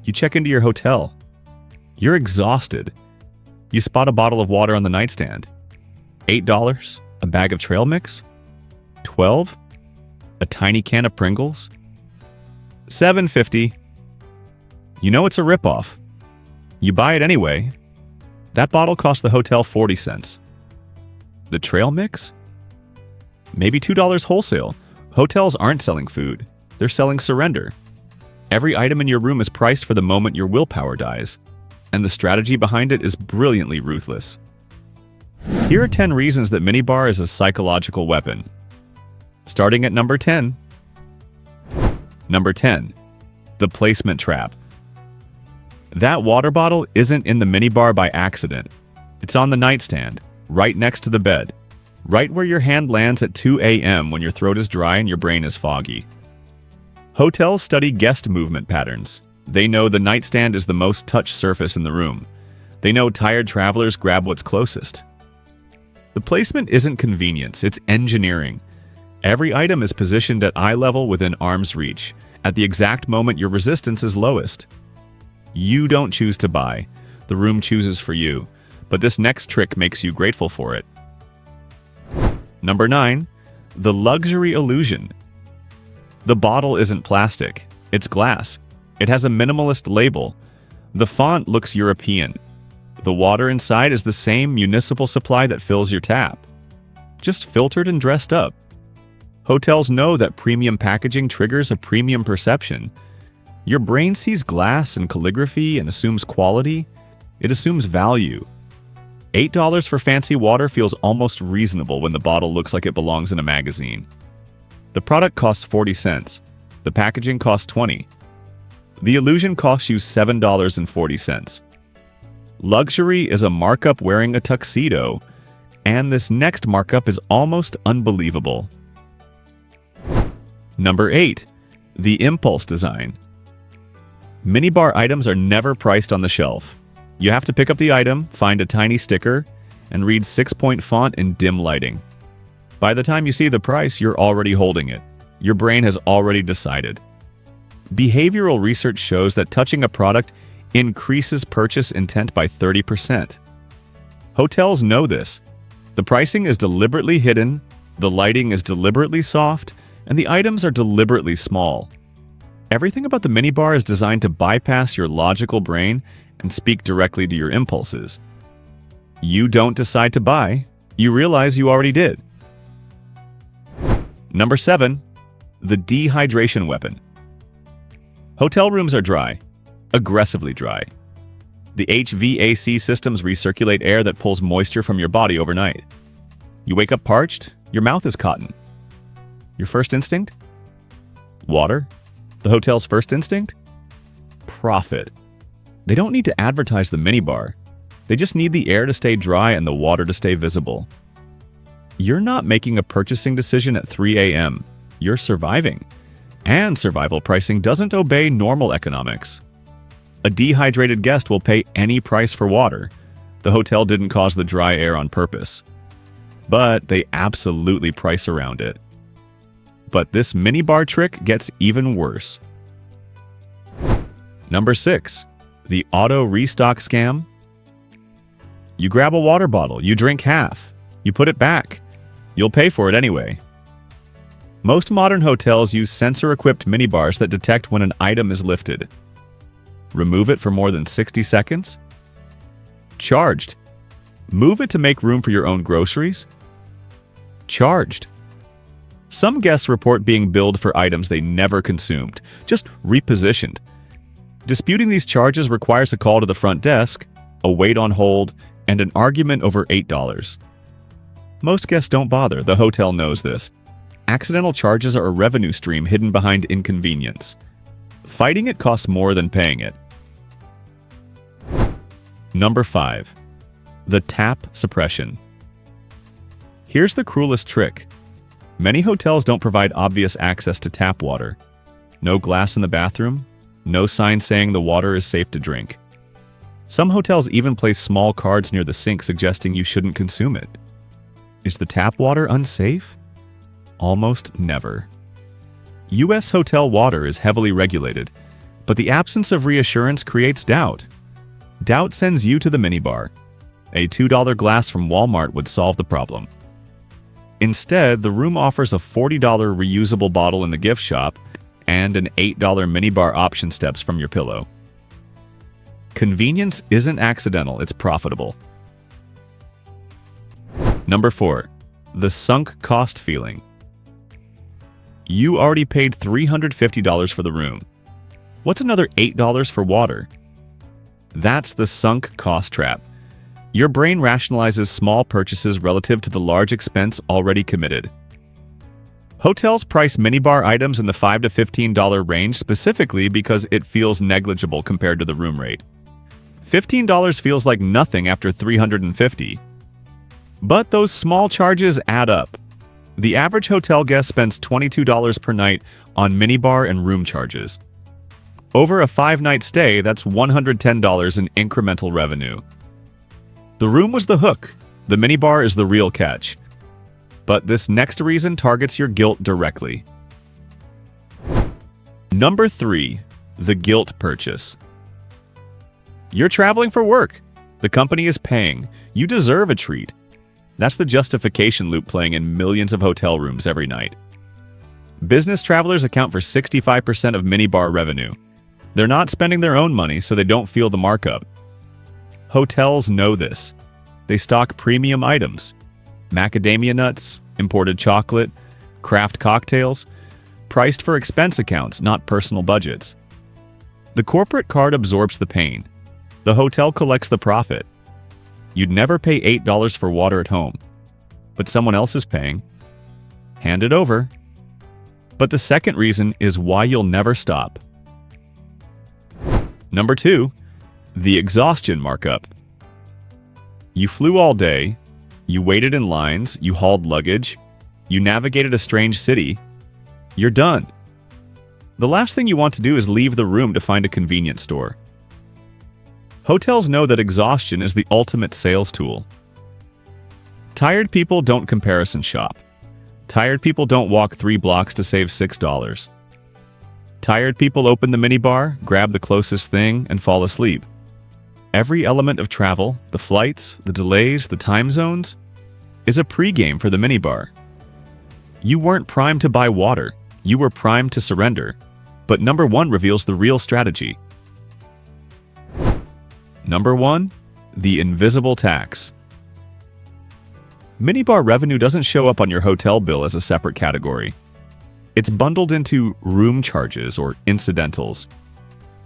You check into your hotel. You're exhausted. You spot a bottle of water on the nightstand. $8? A bag of trail mix? $12? A tiny can of Pringles? $7.50. You know it's a ripoff. You buy it anyway. That bottle cost the hotel 40 cents. The trail mix? Maybe $2 wholesale. Hotels aren't selling food. They're selling surrender. Every item in your room is priced for the moment your willpower dies, and the strategy behind it is brilliantly ruthless. Here are 10 reasons that minibar is a psychological weapon. Starting at number 10. Number 10. The placement trap. That water bottle isn't in the minibar by accident. It's on the nightstand, right next to the bed, right where your hand lands at 2 a.m. when your throat is dry and your brain is foggy. Hotels study guest movement patterns. They know the nightstand is the most touched surface in the room. They know tired travelers grab what's closest. The placement isn't convenience, it's engineering. Every item is positioned at eye level within arm's reach, at the exact moment your resistance is lowest. You don't choose to buy. The room chooses for you. But this next trick makes you grateful for it. Number 9. The luxury illusion. The bottle isn't plastic. It's glass. It has a minimalist label. The font looks European. The water inside is the same municipal supply that fills your tap, just filtered and dressed up. Hotels know that premium packaging triggers a premium perception. Your brain sees glass and calligraphy and assumes quality. It assumes value. $8 for fancy water feels almost reasonable when the bottle looks like it belongs in a magazine. The product costs 40 cents. The packaging costs 20. The illusion costs you $7.40. Luxury is a markup wearing a tuxedo, and this next markup is almost unbelievable. Number 8. The impulse design. Minibar items are never priced on the shelf. You have to pick up the item, find a tiny sticker, and read 6-point font in dim lighting. By the time you see the price, you're already holding it. Your brain has already decided. Behavioral research shows that touching a product increases purchase intent by 30%. Hotels know this. The pricing is deliberately hidden, the lighting is deliberately soft, and the items are deliberately small. Everything about the minibar is designed to bypass your logical brain and speak directly to your impulses. You don't decide to buy, you realize you already did. Number 7. The dehydration weapon. Hotel rooms are dry, aggressively dry. The HVAC systems recirculate air that pulls moisture from your body overnight. You wake up parched, your mouth is cotton. Your first instinct? Water. The hotel's first instinct? Profit. They don't need to advertise the minibar. They just need the air to stay dry and the water to stay visible. You're not making a purchasing decision at 3 a.m. You're surviving. And survival pricing doesn't obey normal economics. A dehydrated guest will pay any price for water. The hotel didn't cause the dry air on purpose. But they absolutely price around it. But this minibar trick gets even worse. Number 6. The auto restock scam. You grab a water bottle, you drink half, you put it back. You'll pay for it anyway. Most modern hotels use sensor-equipped minibars that detect when an item is lifted. Remove it for more than 60 seconds? Charged. Move it to make room for your own groceries? Charged. Some guests report being billed for items they never consumed, just repositioned. Disputing these charges requires a call to the front desk, a wait on hold, and an argument over $8. Most guests don't bother, the hotel knows this. Accidental charges are a revenue stream hidden behind inconvenience. Fighting it costs more than paying it. Number 5. The tap suppression. Here's the cruelest trick. Many hotels don't provide obvious access to tap water. No glass in the bathroom, no sign saying the water is safe to drink. Some hotels even place small cards near the sink suggesting you shouldn't consume it. Is the tap water unsafe? Almost never. U.S. hotel water is heavily regulated. But the absence of reassurance creates doubt. Doubt sends you to the minibar. A $2 glass from Walmart would solve the problem. Instead, the room offers a $40 reusable bottle in the gift shop and an $8 minibar option steps from your pillow. Convenience isn't accidental, it's profitable. Number 4. The sunk cost feeling. You already paid $350 for the room. What's another $8 for water? That's the sunk cost trap. Your brain rationalizes small purchases relative to the large expense already committed. Hotels price minibar items in the $5 to $15 range specifically because it feels negligible compared to the room rate. $15 feels like nothing after $350. But those small charges add up. The average hotel guest spends $22 per night on minibar and room charges. Over a 5-night stay, that's $110 in incremental revenue. The room was the hook. The minibar is the real catch. But this next reason targets your guilt directly. Number 3. The guilt purchase. You're traveling for work. The company is paying. You deserve a treat. That's the justification loop playing in millions of hotel rooms every night. Business travelers account for 65% of minibar revenue. They're not spending their own money, so they don't feel the markup. Hotels know this. They stock premium items. Macadamia nuts, imported chocolate, craft cocktails, priced for expense accounts, not personal budgets. The corporate card absorbs the pain. The hotel collects the profit. You'd never pay $8 for water at home, but someone else is paying. Hand it over. But the second reason is why you'll never stop. Number 2. The exhaustion markup. You flew all day, you waited in lines, you hauled luggage, you navigated a strange city. You're done. The last thing you want to do is leave the room to find a convenience store. Hotels know that exhaustion is the ultimate sales tool. Tired people don't comparison shop. Tired people don't walk 3 blocks to save $6. Tired people open the minibar, grab the closest thing, and fall asleep. Every element of travel, the flights, the delays, the time zones, is a pregame for the minibar. You weren't primed to buy water. You were primed to surrender. But number 1 reveals the real strategy. Number 1. The invisible tax. Minibar revenue doesn't show up on your hotel bill as a separate category. It's bundled into room charges or incidentals.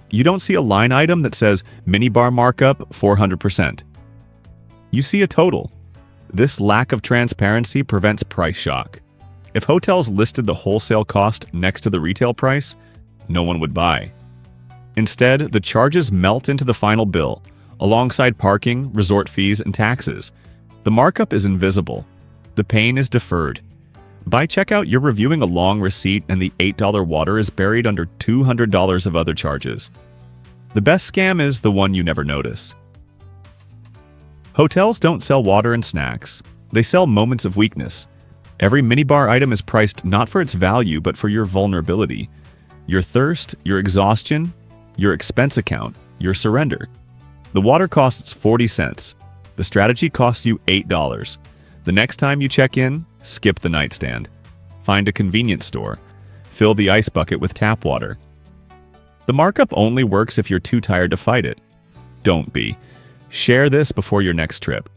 You don't see a line item that says minibar markup 400%. You see a total. This lack of transparency prevents price shock. If hotels listed the wholesale cost next to the retail price, no one would buy. Instead, the charges melt into the final bill, alongside parking, resort fees, and taxes. The markup is invisible. The pain is deferred. By checkout, you're reviewing a long receipt and the $8 water is buried under $200 of other charges. The best scam is the one you never notice. Hotels don't sell water and snacks. They sell moments of weakness. Every minibar item is priced not for its value, but for your vulnerability. Your thirst, your exhaustion, your expense account, your surrender. The water costs 40 cents. The strategy costs you $8. The next time you check in, skip the nightstand. Find a convenience store. Fill the ice bucket with tap water. The markup only works if you're too tired to fight it. Don't be. Share this before your next trip.